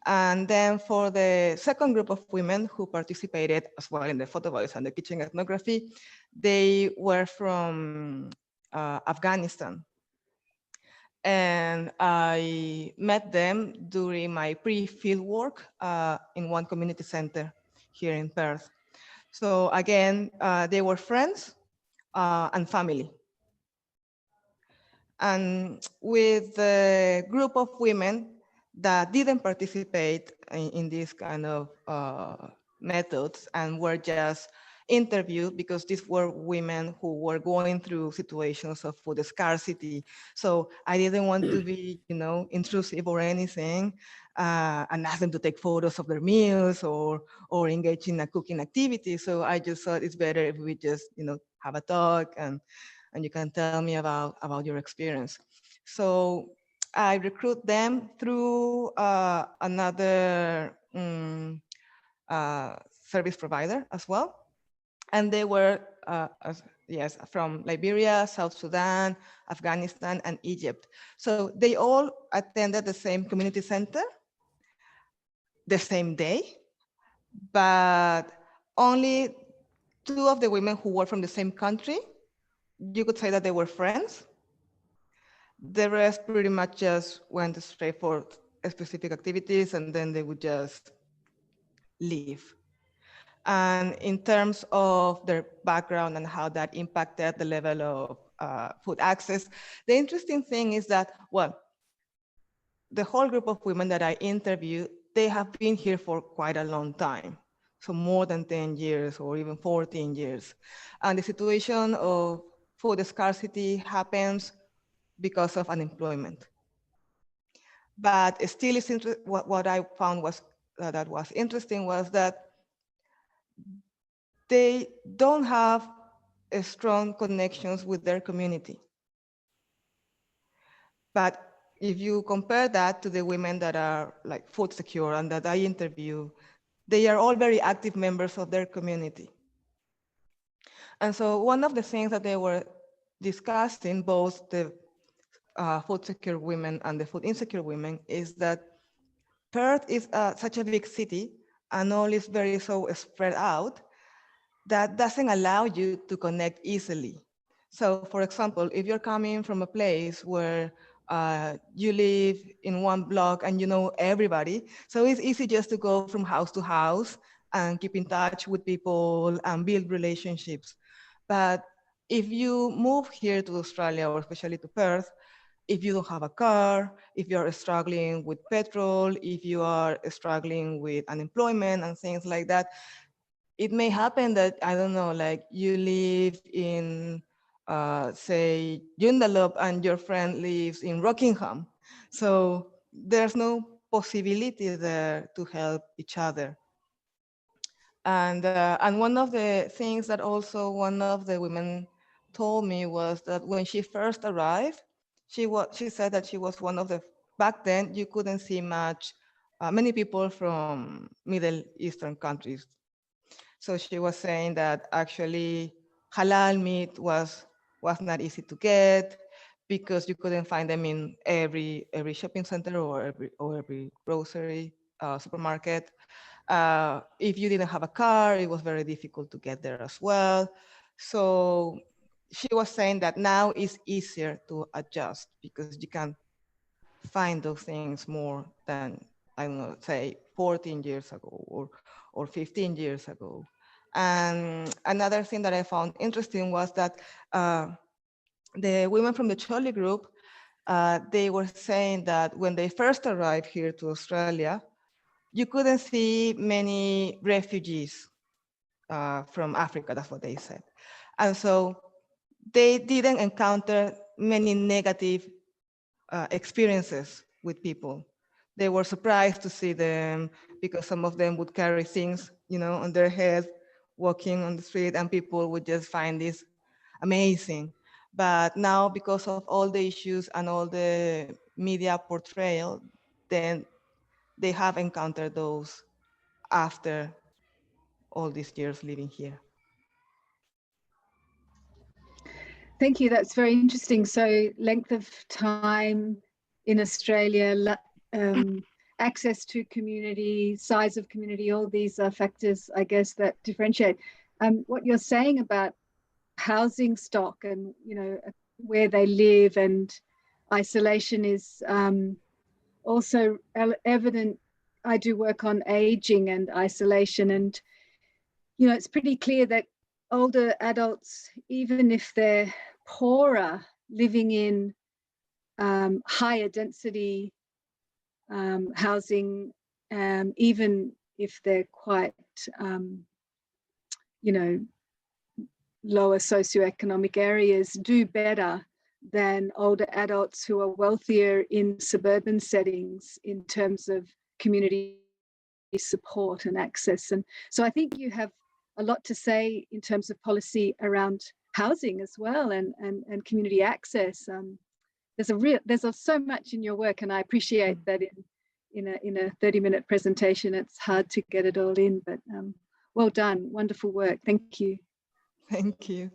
And then for the second group of women who participated as well in the photo voice and the kitchen ethnography, they were from Afghanistan. And I met them during my pre-field work in one community center here in Perth. So again, they were friends and family. And with the group of women that didn't participate in this kind of methods and were just interviewed, because these were women who were going through situations of food scarcity. So I didn't want to be, you know, intrusive or anything, and ask them to take photos of their meals or engage in a cooking activity. So I just thought it's better if we just, you know, have a talk and you can tell me about your experience. So I recruit them through another service provider as well. And they were, yes, from Liberia, South Sudan, Afghanistan, and Egypt. So they all attended the same community center the same day, but only 2 of the women who were from the same country, you could say that they were friends. The rest pretty much just went straight for specific activities, and then they would just leave. And in terms of their background and how that impacted the level of food access. The interesting thing is that, well, the whole group of women that I interviewed, they have been here for quite a long time. So more than 10 years or even 14 years. And the situation of food scarcity happens because of unemployment. But still, what I found was that was interesting was that they don't have strong connections with their community. But if you compare that to the women that are like food secure and that I interview, they are all very active members of their community. And so one of the things that they were discussing, both the food secure women and the food insecure women, is that Perth is such a big city and all is very so spread out that doesn't allow you to connect easily. So for example, if you're coming from a place where you live in one block and you know everybody, so it's easy just to go from house to house and keep in touch with people and build relationships. But if you move here to Australia, or especially to Perth, if you don't have a car, if you're struggling with petrol, if you are struggling with unemployment and things like that, it may happen that, I don't know, like you live in, say, Joondalup and your friend lives in Rockingham. So there's no possibility there to help each other. And one of the things that also one of the women told me was that when she first arrived, she said that she was one of the, back then you couldn't see many people from Middle Eastern countries. So she was saying that actually halal meat was not easy to get because you couldn't find them in every shopping center or every grocery supermarket. If you didn't have a car, it was very difficult to get there as well. So she was saying that now it's easier to adjust because you can find those things more than, I don't know, say 14 years ago or 15 years ago. And another thing that I found interesting was that the women from the Chole group, they were saying that when they first arrived here to Australia, you couldn't see many refugees from Africa, that's what they said. And so they didn't encounter many negative experiences with people. They were surprised to see them because some of them would carry things, on their head, walking on the street, and people would just find this amazing. But now, because of all the issues and all the media portrayal, then they have encountered those after all these years living here. Thank you. That's very interesting. So length of time in Australia, access to community, size of community, all these are factors, I guess, that differentiate. What you're saying about housing stock and, where they live and isolation is also evident. I do work on aging and isolation, and, it's pretty clear that older adults, even if they're poorer, living in higher density housing, even if they're quite, lower socioeconomic areas, do better than older adults who are wealthier in suburban settings in terms of community support and access. And so I think you have a lot to say in terms of policy around housing as well, and community access. There's so much in your work, and I appreciate that in a 30-minute presentation, it's hard to get it all in, but well done, wonderful work. Thank you. Thank you.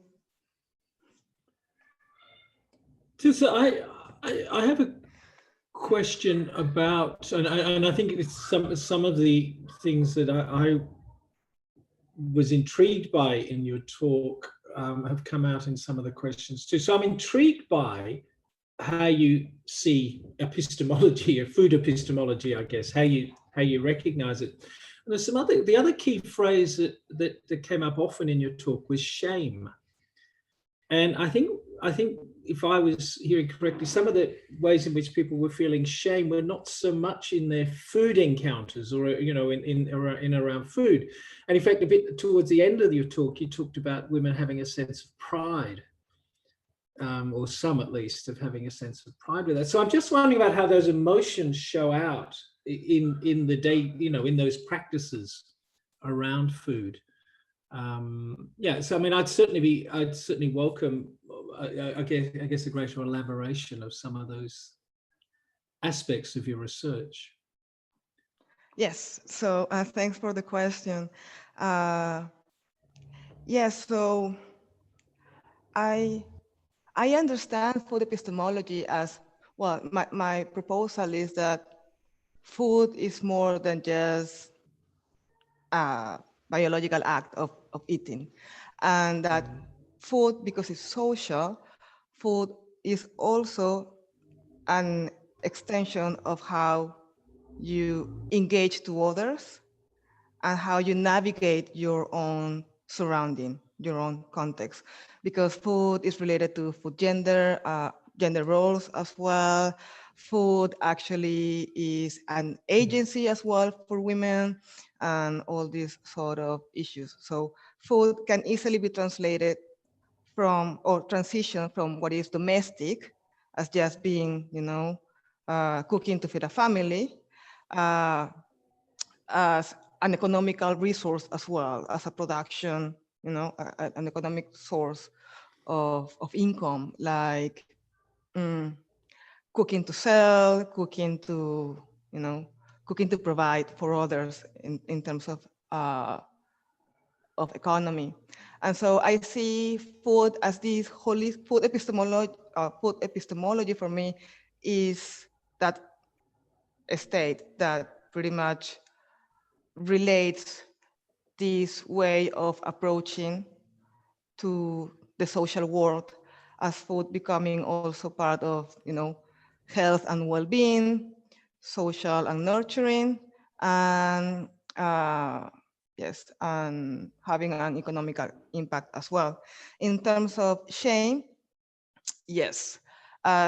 Tilsa, I have a question about, and I think it's some of the things that I was intrigued by in your talk have come out in some of the questions too. So I'm intrigued by how you see epistemology, or food epistemology, I guess, how you recognize it. And there's the other key phrase that came up often in your talk was shame. And I think if I was hearing correctly, some of the ways in which people were feeling shame were not so much in their food encounters or, you know, in around food. And in fact, a bit towards the end of your talk, you talked about women having a sense of pride, or some at least of having a sense of pride with that. So I'm just wondering about how those emotions show out in the day, you know, in those practices around food. Yeah, so I mean, I'd certainly welcome, I guess a greater elaboration of some of those aspects of your research. Yes, so thanks for the question. Yes, so I understand food epistemology as, well, my proposal is that food is more than just a biological act of eating. And that food, because it's social, food is also an extension of how you engage to others and how you navigate your own surrounding, your own context. Because food is related to food gender, gender roles as well. Food actually is an agency as well for women and all these sort of issues. So food can easily be translated from or transition from what is domestic as just being, you know, cooking to feed a family, as an economical resource as well, as a production, you know, an economic source of income, like cooking to sell, cooking to, you know, cooking to provide for others in terms of economy. And so I see food as this holy food epistemology. Food epistemology for me is that state that pretty much relates this way of approaching to the social world as food becoming also part of, you know, health and well-being, social and nurturing, and yes, and having an economical impact as well. In terms of shame, yes.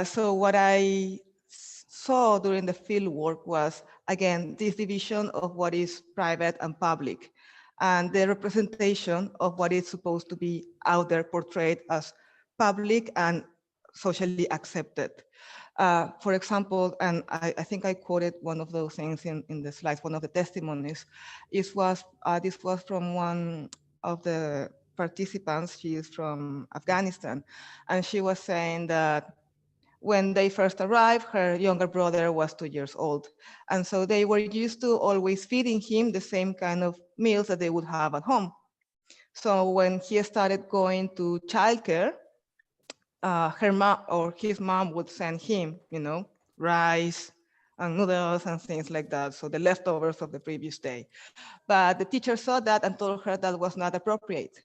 So what I saw during the field work was, again, this division of what is private and public, and the representation of what is supposed to be out there portrayed as public and socially accepted. For example, and I think I quoted one of those things in the slides, one of the testimonies. This was from one of the participants. She is from Afghanistan, and she was saying that when they first arrived, her younger brother was 2 years old. And so they were used to always feeding him the same kind of meals that they would have at home. So when he started going to childcare, her mom or his mom would send him, you know, rice and noodles and things like that. So the leftovers of the previous day. But the teacher saw that and told her that was not appropriate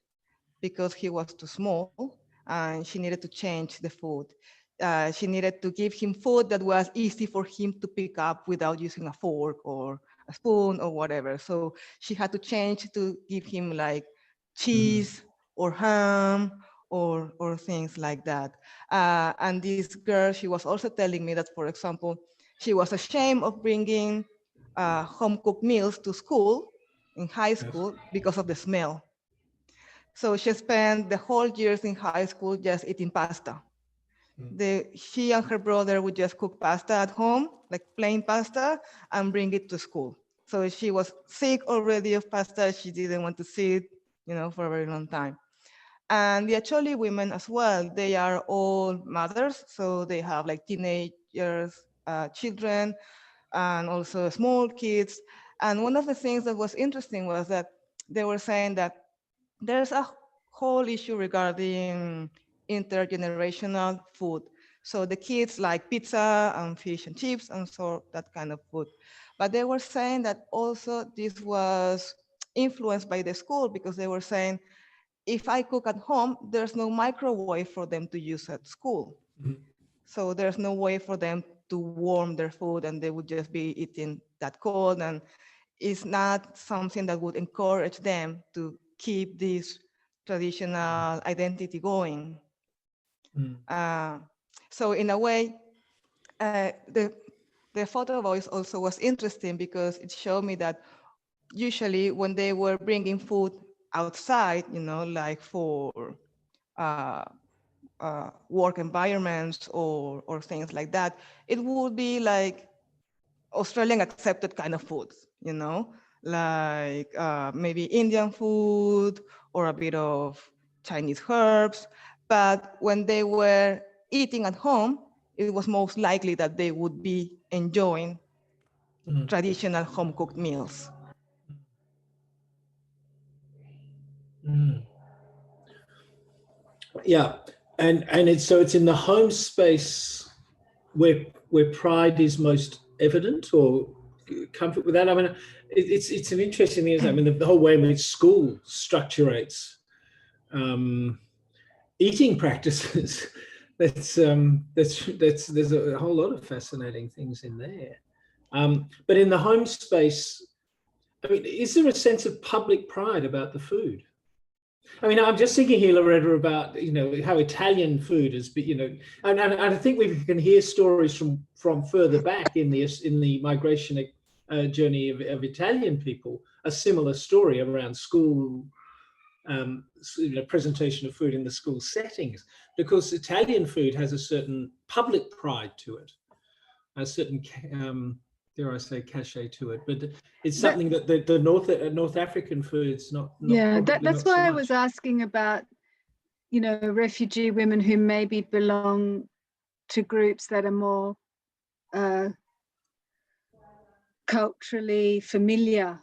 because he was too small and she needed to change the food. She needed to give him food that was easy for him to pick up without using a fork or a spoon or whatever. So she had to change to give him like cheese or ham or things like that. And this girl, she was also telling me that, for example, she was ashamed of bringing home cooked meals to school in high school because of the smell. So she spent the whole years in high school just eating pasta. She and her brother would just cook pasta at home, like plain pasta, and bring it to school. So she was sick already of pasta. She didn't want to see it, you know, for a very long time. And the Acholi women as well, they are all mothers. So they have like teenagers, children, and also small kids. And one of the things that was interesting was that they were saying that there's a whole issue regarding intergenerational food. So the kids like pizza and fish and chips and so that kind of food. But they were saying that also this was influenced by the school because they were saying, if I cook at home, there's no microwave for them to use at school. So there's no way for them to warm their food and they would just be eating that cold. And it's not something that would encourage them to keep this traditional identity going. So in a way, the photo voice also was interesting because it showed me that usually when they were bringing food outside, like for work environments or things like that, it would be like Australian accepted kind of foods, like maybe Indian food or a bit of Chinese herbs. But when they were eating at home, it was most likely that they would be enjoying traditional home-cooked meals. Yeah, and it's in the home space where pride is most evident, or comfort with that. I mean, it's an interesting thing. I mean, the whole way in which school structurates eating practices. There's a whole lot of fascinating things in there. But in the home space, I mean, is there a sense of public pride about the food? I mean, I'm just thinking here, Loretta, about how Italian food has been, and I think we can hear stories from further back in the migration journey of Italian people, a similar story around school, presentation of food in the school settings, because Italian food has a certain public pride to it, a certain dare I say cachet to it, but it's something that the North African food's not yeah, that's not why so I was asking about refugee women who maybe belong to groups that are more culturally familiar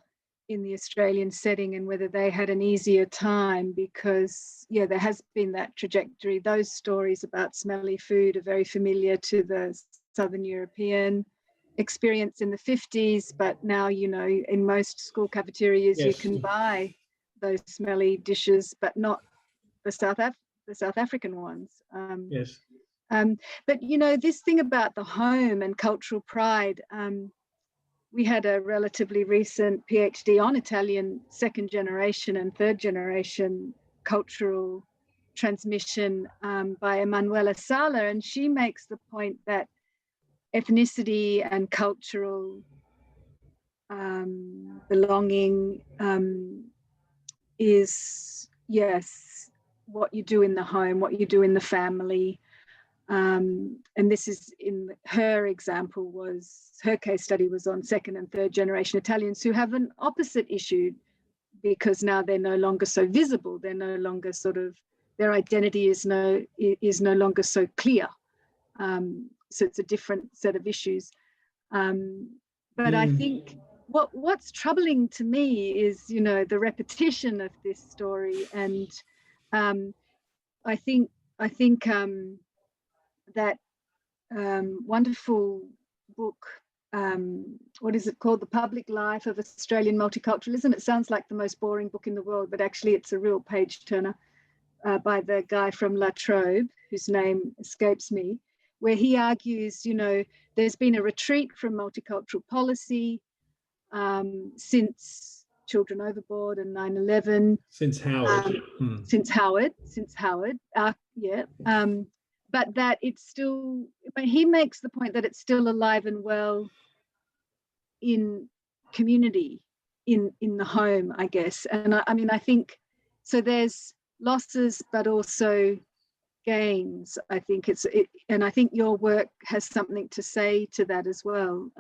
in the Australian setting, and whether they had an easier time, because there has been that trajectory. Those stories about smelly food are very familiar to the Southern European experience in the 50s, but now in most school cafeterias you can buy those smelly dishes, but not the South African ones. But this thing about the home and cultural pride, we had a relatively recent PhD on Italian second generation and third generation cultural transmission by Emanuela Sala, and she makes the point that ethnicity and cultural belonging is, yes, what you do in the home, what you do in the family. And this is in her example, her case study was on second and third generation Italians who have an opposite issue, because now they're no longer so visible. They're no longer their identity is no longer so clear. So it's a different set of issues. But I think what's troubling to me is, the repetition of this story. And I think that wonderful book, what is it called? The Public Life of Australian Multiculturalism. It sounds like the most boring book in the world, but actually it's a real page turner by the guy from La Trobe, whose name escapes me, where he argues, there's been a retreat from multicultural policy since Children Overboard and 9/11. Since Howard. Since Howard. But that it's still, but he makes the point that it's still alive and well in community, in the home, I guess. And I think, so there's losses, but also gains. I think and I think your work has something to say to that as well.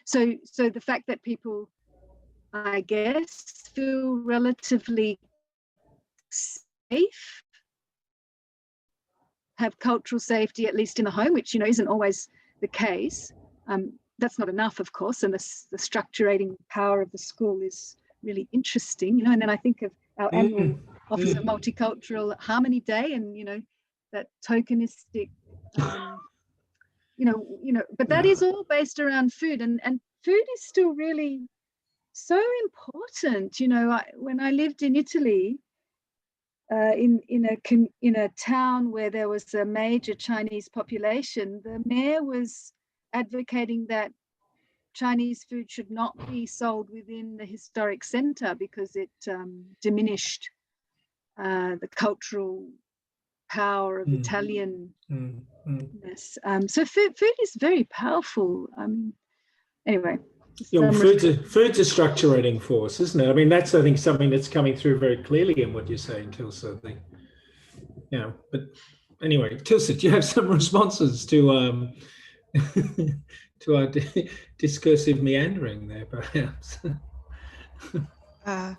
So the fact that people, I guess, feel relatively safe, have cultural safety, at least in the home, which isn't always the case. That's not enough, of course, and the structurating power of the school is really interesting. And then I think of our annual Office of Multicultural Harmony Day, and that tokenistic, but that is all based around food, and food is still really so important. When I lived in Italy, in a town where there was a major Chinese population, the mayor was advocating that Chinese food should not be sold within the historic centre because it diminished the cultural power of Italianness. So food is very powerful. Anyway. Food's a structurating force, isn't it? I mean, that's, I think, something that's coming through very clearly in what you're saying, Tilsa. But anyway, Tilsa, do you have some responses to to our discursive meandering there, perhaps?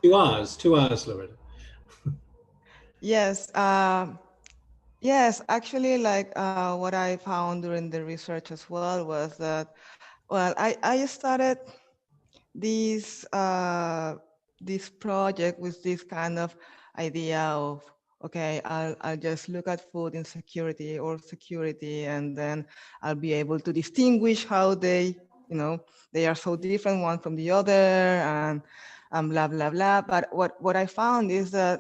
2 hours, Loretta. Yes. Yes, actually, like what I found during the research as well was that, well, I started this project with this kind of idea of, okay, I'll just look at food insecurity or security, and then I'll be able to distinguish how they, they are so different one from the other, and blah, blah, blah. But what I found is that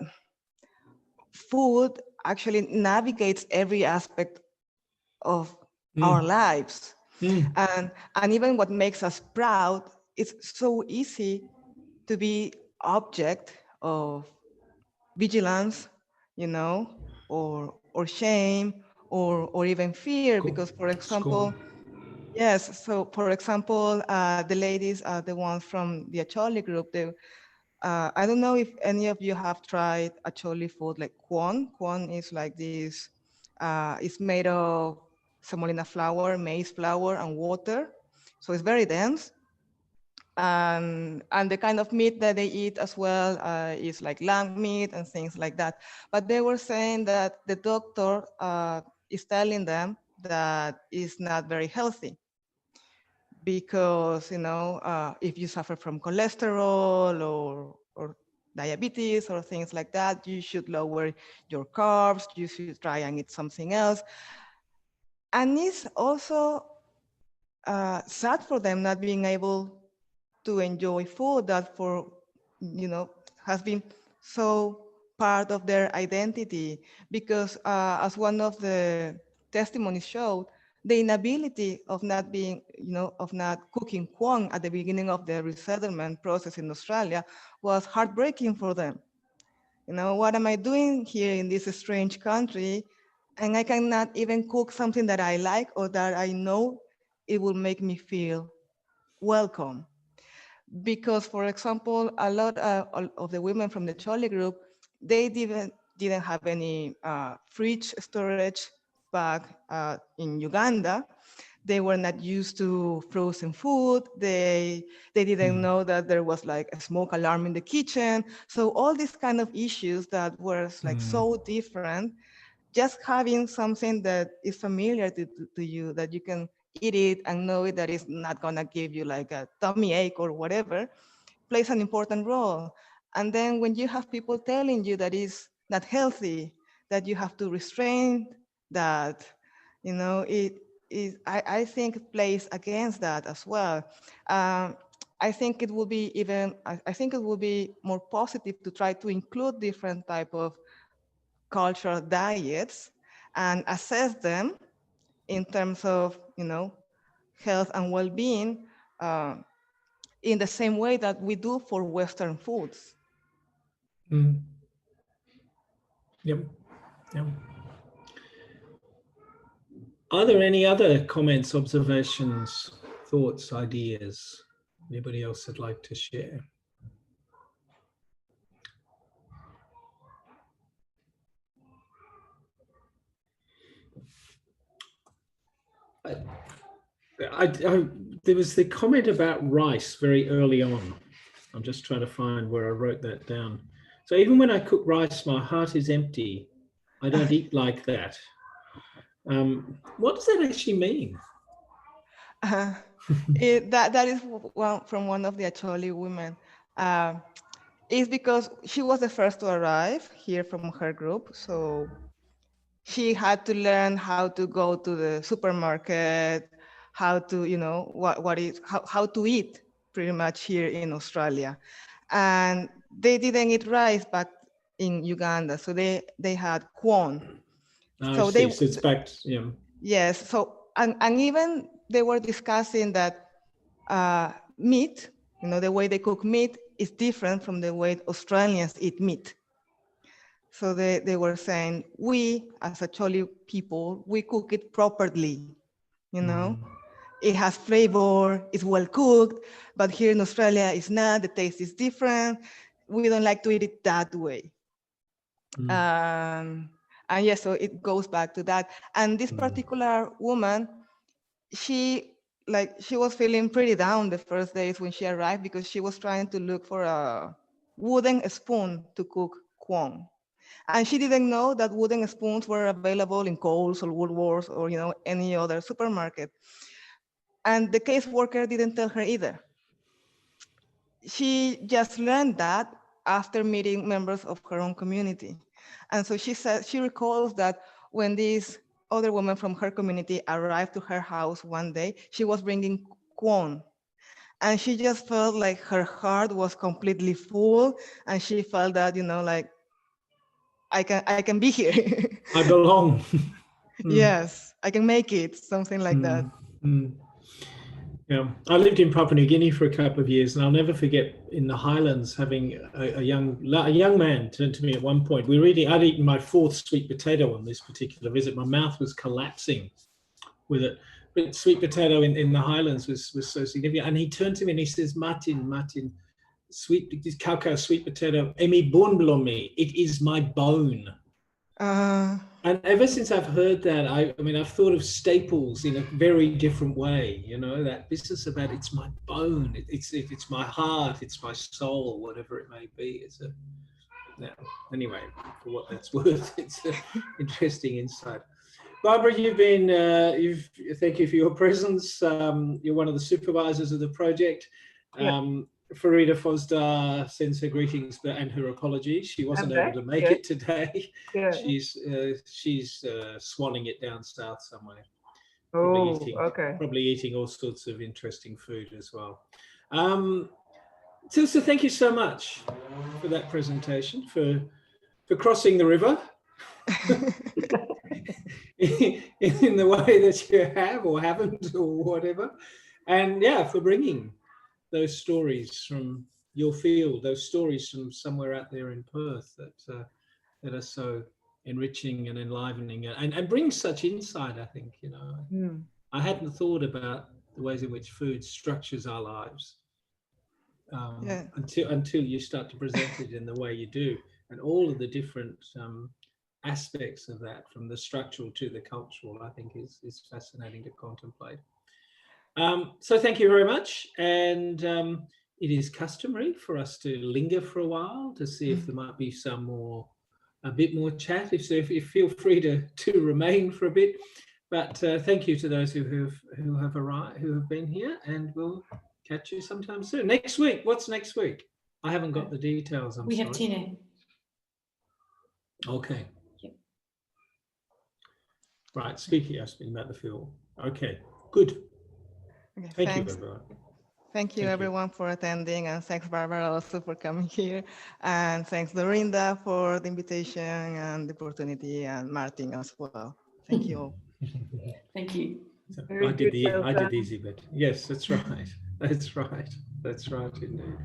food actually navigates every aspect of our lives. And even what makes us proud, it's so easy to be object of vigilance, or shame, or even fear, because, for example, yes, so for example, the ladies, the ones from the Acholi group, I don't know if any of you have tried Acholi food like quan. Quan is like this, it's made of semolina flour, maize flour, and water. So it's very dense. And the kind of meat that they eat as well is like lamb meat and things like that. But they were saying that the doctor is telling them that it's not very healthy, because if you suffer from cholesterol or diabetes or things like that, you should lower your carbs, you should try and eat something else. And it's also sad for them not being able to enjoy food that has been so part of their identity, because as one of the testimonies showed, the inability of not being, of not cooking quan at the beginning of the resettlement process in Australia was heartbreaking for them. What am I doing here in this strange country, and I cannot even cook something that I like or that I know it will make me feel welcome? Because, for example, a lot of the women from the Chole group, they didn't have any fridge storage back in Uganda. They were not used to frozen food. They didn't know that there was like a smoke alarm in the kitchen. So all these kind of issues that were like so different, just having something that is familiar to you, that you can eat it and know that it's not gonna give you like a tummy ache or whatever, plays an important role. And then when you have people telling you that it's not healthy, that you have to restrain that, I think it plays against that as well. I think it will be more positive to try to include different type of cultural diets and assess them in terms of, health and well-being in the same way that we do for Western foods. Yep. Are there any other comments, observations, thoughts, ideas? Anybody else would like to share? There was the comment about rice very early on. I'm just trying to find where I wrote that down. So even when I cook rice, my heart is empty. I don't eat like that. What does that actually mean? That is from one of the Acholi women. It's because she was the first to arrive here from her group. So she had to learn how to go to the supermarket, how to, how to eat pretty much here in Australia. And they didn't eat rice back in Uganda. So they had quan. So it's back, yeah. Yes. So, and even they were discussing that meat, the way they cook meat is different from the way Australians eat meat. So they were saying, we as a Choli people, we cook it properly, you know? It has flavor, it's well cooked, but here in Australia it's not, the taste is different. We don't like to eat it that way. And yeah, so it goes back to that. And this particular woman, she was feeling pretty down the first days when she arrived because she was trying to look for a wooden spoon to cook quong. And she didn't know that wooden spoons were available in Coles or Woolworths or, you know, any other supermarket. And the caseworker didn't tell her either. She just learned that after meeting members of her own community. And so she said, she recalls that when this other woman from her community arrived to her house one day, she was bringing quon. And she just felt like her heart was completely full. And she felt that, you know, like, I can be here. I belong. Yes, I can make it, something like that. Yeah, I lived in Papua New Guinea for a couple of years, and I'll never forget in the highlands having a young man turn to me at one point. I'd eaten my 4th sweet potato on this particular visit. My mouth was collapsing with it. But sweet potato in the highlands was so significant. And he turned to me and he says, Martin, this cacao sweet potato, emi bon blomi, it is my bone. And ever since I've heard that, I mean, I've thought of staples in a very different way, you know, that business about it's my bone, it's my heart, it's my soul, whatever it may be. Anyway, for what that's worth, it's an interesting insight. Barbara, thank you for your presence. You're one of the supervisors of the project. Farida Fosdar sends her greetings and her apologies. She wasn't able to make it today. She's swanning it down south somewhere. Probably eating all sorts of interesting food as well. Tilsa, thank you so much for that presentation, for crossing the river in the way that you have or haven't or whatever, and for bringing those stories from your field, those stories from somewhere out there in Perth that are so enriching and enlivening and bring such insight, I think, you know. I hadn't thought about the ways in which food structures our lives until you start to present it in the way you do, and all of the different aspects of that, from the structural to the cultural, I think is fascinating to contemplate. So thank you very much. And it is customary for us to linger for a while to see if there might be a bit more chat. If so, if you feel free to remain for a bit. But thank you to those who have arrived, who have been here, and we'll catch you sometime soon. Next week, what's next week? I haven't got the details. We have Tina. Okay. Yep. Right, speaking about the field. Okay, good. Okay, Thank you, everyone. Thank you, everyone, for attending, and thanks, Barbara, also for coming here, and thanks, Dorinda, for the invitation and the opportunity, and Martin as well. Thank you all. Thank you. So I did the easy bit. Yes, that's right. That's right. That's right, indeed.